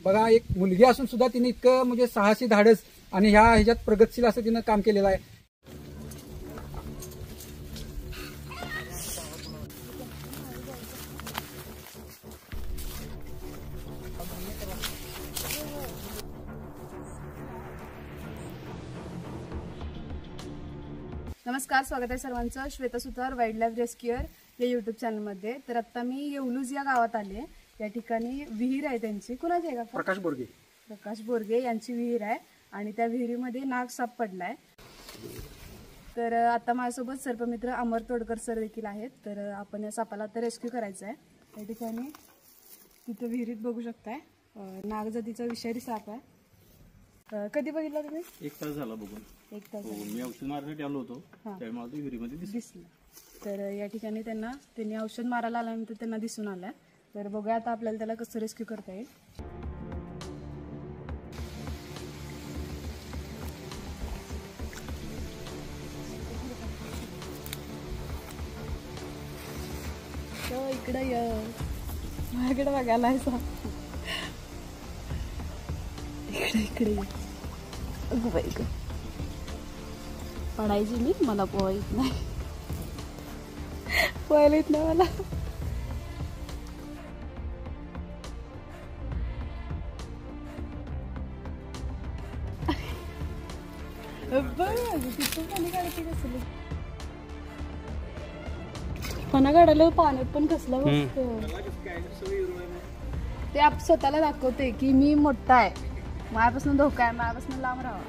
बघा, एक मुलगी असून सुद्धा तिने इतकं म्हणजे साहसी धाडस आणि ह्याच्यात प्रगतशील असं तिनं काम केलेलं आहे. नमस्कार, स्वागत आहे सर्वांचं श्वेता सुतार वाईल्ड लाईफ रेस्क्युअर या यूट्यूब चॅनलमध्ये. तर आता मी येवलूज या गावात आले. या ठिकाणी विहीर आहे त्यांची. कुणाची आहे का? प्रकाश बोरगे यांची विहीर आहे आणि त्या विहिरीमध्ये नाग साप पडलाय. तर आता माझ्यासोबत सर्पमित्र अमर तोडकर सर देखील आहेत. तर आपण या सापाला आता रेस्क्यू करायचं आहे. या ठिकाणी तिथं विहिरीत बघू शकताय नाग जातीचा विषारी साप आहे. कधी बघितला तुम्ही? 1 तास झाला बघून. 1 तास. मी औषध मारण्यासाठी आलो होतो, त्यावेळी मला तो विहिरीमध्ये दिसला. तर या ठिकाणी त्यांनी औषध मारायला आल्यानंतर त्यांना दिसून आलाय. तर बघूया आता आपल्याला त्याला कसं रेस्क्यू करता येईल. तो इकडे माझ्याकडे बघायला इकडे अगं बाई ग, पडायची मी, मला पोहायला येत नाही मला. पाना काढायला पाण्यात पण कसलं मस्त. ते आप स्वतःला दाखवते की मी मोठा आहे, माझ्यापासून धोका आहे, माझ्यापासून लांब राहावा.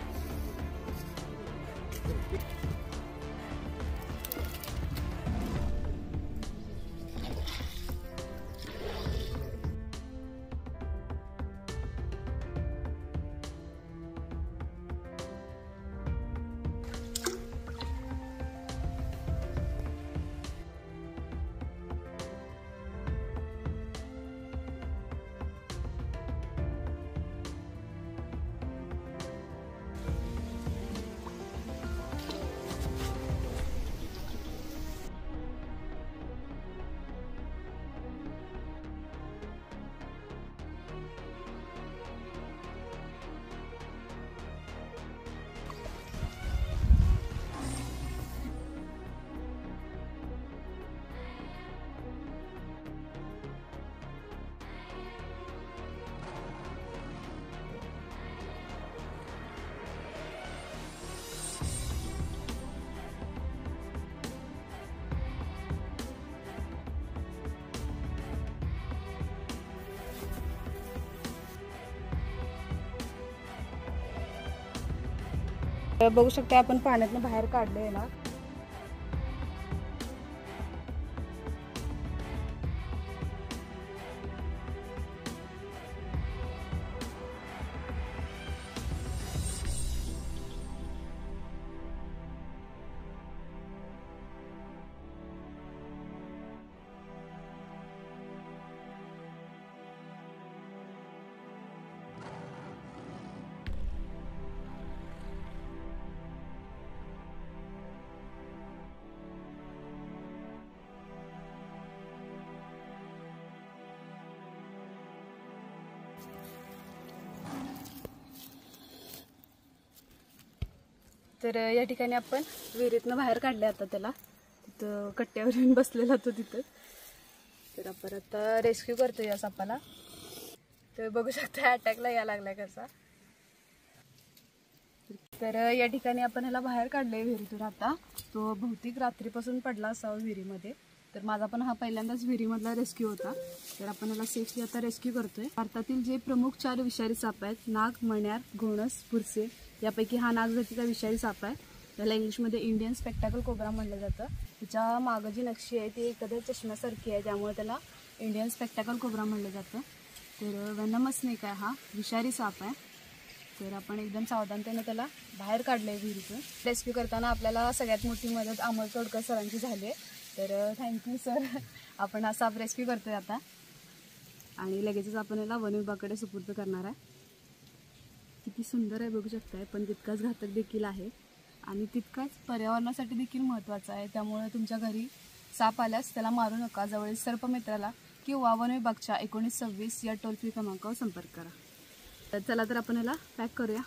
बघू शकता आपण पाण्यातून बाहेर काढले ना. तर या ठिकाणी आपण विहिरीतनं बाहेर काढले. आता त्याला तिथं कट्ट्यावर येऊन बसलेला तो तिथं. तर आपण आता रेस्क्यू करतो या सापाला. तर बघू शकता अटॅकला या लागलाय कसा. तर या ठिकाणी आपण ह्याला बाहेर काढले विहिरीतून. आता तो बहुतेक रात्रीपासून पडला असावा विहिरीमध्ये. तर माझा पण हा पहिल्यांदाच विहिरीमधला रेस्क्यू होता. तर आपण याला सेफली आता रेस्क्यू करतोय. भारतातील जे प्रमुख 4 विषारी साप आहेत, नाग, मण्यार, घोणस, पुरसे, यापैकी हा नाग जातीचा विषारी साप आहे. त्याला इंग्लिशमध्ये इंडियन स्पेक्टॅकल कोब्रा म्हटलं जातं. त्याच्या मागं जी नक्षी आहे ती एखाद्या चष्म्यासारखी आहे, त्यामुळे त्याला इंडियन स्पेक्टॅकल कोब्रा म्हटलं जातं. तर वेनमस स्नेक आहे, हा विषारी साप आहे. तर आपण एकदम सावधानतेने त्याला बाहेर काढलं आहे विहिरीतून. रेस्क्यू करताना आपल्याला सगळ्यात मोठी मदत अमर तोडकर सरांची झाली आहे. तर थँक्यू सर. आपण हा साप रेस्क्यू करतोय आता आणि लगेचच आपण याला वन विभागाकडे सुपूर्द करणार आहे. किती सुंदर आहे बघू शकताय, पण तितकाच घातक देखील आहे आणि तितकाच पर्यावरणासाठी देखील महत्त्वाचा आहे. त्यामुळे तुमच्या घरी साप आल्यास त्याला मारू नका. जवळील सर्पमित्राला किंवा वन विभागच्या 1926 या टोल फ्री क्रमांकावर संपर्क करा. तर चला तर आपण याला पॅक करूया.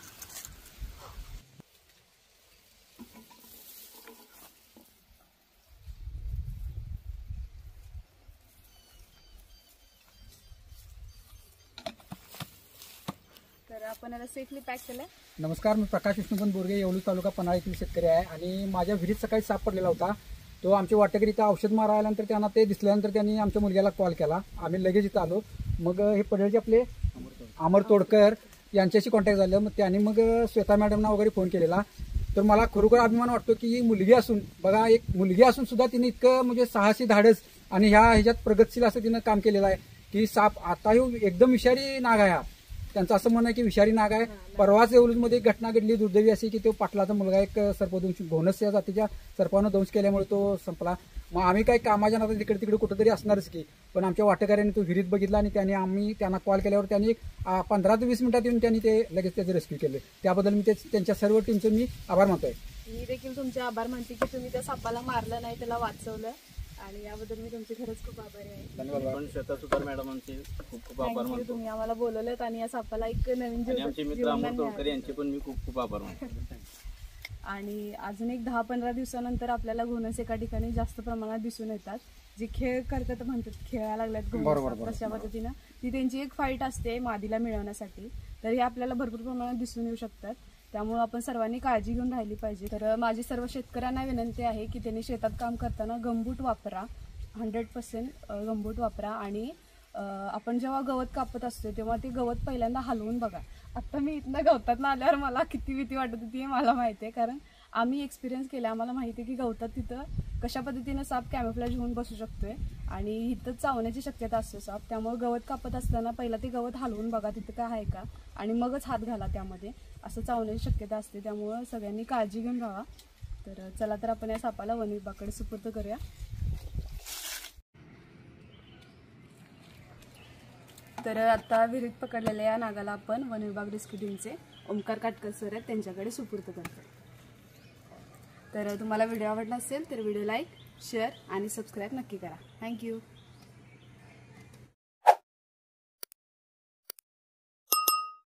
तर आपण याला सेफली पॅक केलं. नमस्कार, मी प्रकाश विष्णुपंत बोरगे, येवली तालुका पन्हाळा येथील शेतकरी आहे. आणि माझ्या विहिरीत सकाळी साप पडलेला होता. तो आमचे वाटेकरी इथं औषध मारा आल्यानंतर त्यांना ते दिसल्यानंतर त्यांनी आमच्या मुलग्याला कॉल केला. आम्ही लगेच इथं आलो. मग हे पडळचे आपले अमर तोडकर यांच्याशी कॉन्टॅक्ट झालं. मग त्यांनी मग श्वेता मॅडमना वगैरे फोन केलेला. तर मला खरोखर अभिमान वाटतो की ही मुलगी असून, बघा, एक मुलगी असून सुद्धा तिने इतकं म्हणजे साहसी धाडस आणि ह्याच्यात प्रगतशील असं तिनं काम केलेलं आहे की साप आता एकदम विषारी नाग आहे. त्यांचं असं म्हणणं आहे की विषारी नाग आहे. परवाच येवलीमध्ये एक घटना घडली दुर्दैवी अशी की तो पाटलाचा मुलगा एक सर्पदंश, घोणस या जातीच्या सर्पानं दंश केल्यामुळे तो संपला. मग आम्ही काही कामाच्या नात्यात तिकडे तिकडे कुठेतरी असणारच की, पण आमच्या वाटेकऱ्यांनी तो विहिरीत बघितला आणि त्यांना कॉल केल्यावर त्यांनी 15 ते 20 मिनिटात येऊन त्यांनी ते लगेच त्याचे रेस्क्यू केले. त्याबद्दल मी त्यांच्या सर्व टीमचे मी आभार मानतोय. मी देखील तुमचे आभार मानते की तुम्ही त्या सापाला मारलं नाही, त्याला वाचवलं, आणि याबद्दल मी तुमचे खरंच खूप आभारी आहे. धन्यवाद. पण श्वेता सुतार मॅडमांचे खूप खूप आभार मानतो. तुम्ही आम्हाला बोलवलं आणि या सापाला एक नवीन आणि आमचे मित्र अमर तोडकर यांचे पण मी खूप खूप आभार मानतो. आणि अजून एक 10-15 दिवसानंतर आपल्याला घोणस एका ठिकाणी जास्त प्रमाणात दिसून येतात. जे खेळ करतात म्हणतात, खेळायला लागल्यात घोणस, तशा पद्धतीनं ती त्यांची एक फाईट असते मादीला मिळवण्यासाठी. तर हे आपल्याला भरपूर प्रमाणात दिसून येऊ शकतात. त्यामुळे आपण सर्वांनी काळजी घेऊन राहिली पाहिजे. तर माझी सर्व शेतकऱ्यांना विनंती आहे की त्यांनी शेतात काम करताना गमबूट वापरा, 100% गमबूट वापरा. आणि आपण जेव्हा गवत कापत असतो तेव्हा ते गवत पहिल्यांदा हलवून बघा. आता मी इथनं गवतात आल्यावर मला किती भीती वाटत होती हे मला माहिती आहे, कारण आम्ही एक्सपिरियन्स केला. आम्हाला माहिती आहे की गवतात तिथं कशा पद्धतीनं साप कॅमोफ्लॅज होऊन बसू शकतोय आणि इथं चावण्याची शक्यता असते साप. त्यामुळे गवत कापत असताना पहिला ते गवत हलवून बघा तिथं काय आहे का, आणि मगच हात घाला त्यामध्ये. असं चावण्याची शक्यता असते, त्यामुळं सगळ्यांनी काळजी घेऊन राहा. तर चला तर आपण या सापाला वन विभागाकडे सुपूर्द करूया. तर आता विहिरीत पकडलेल्या या नागाला आपण वन विभाग रेस्क्यू टीमचे ओमकार काटकर सर आहेत त्यांच्याकडे सुपूर्द करतो. तर तुम्हाला व्हिडिओ आवडला असेल तर व्हिडिओ लाईक, शेअर आणि सबस्क्राईब नक्की करा. थँक्यू.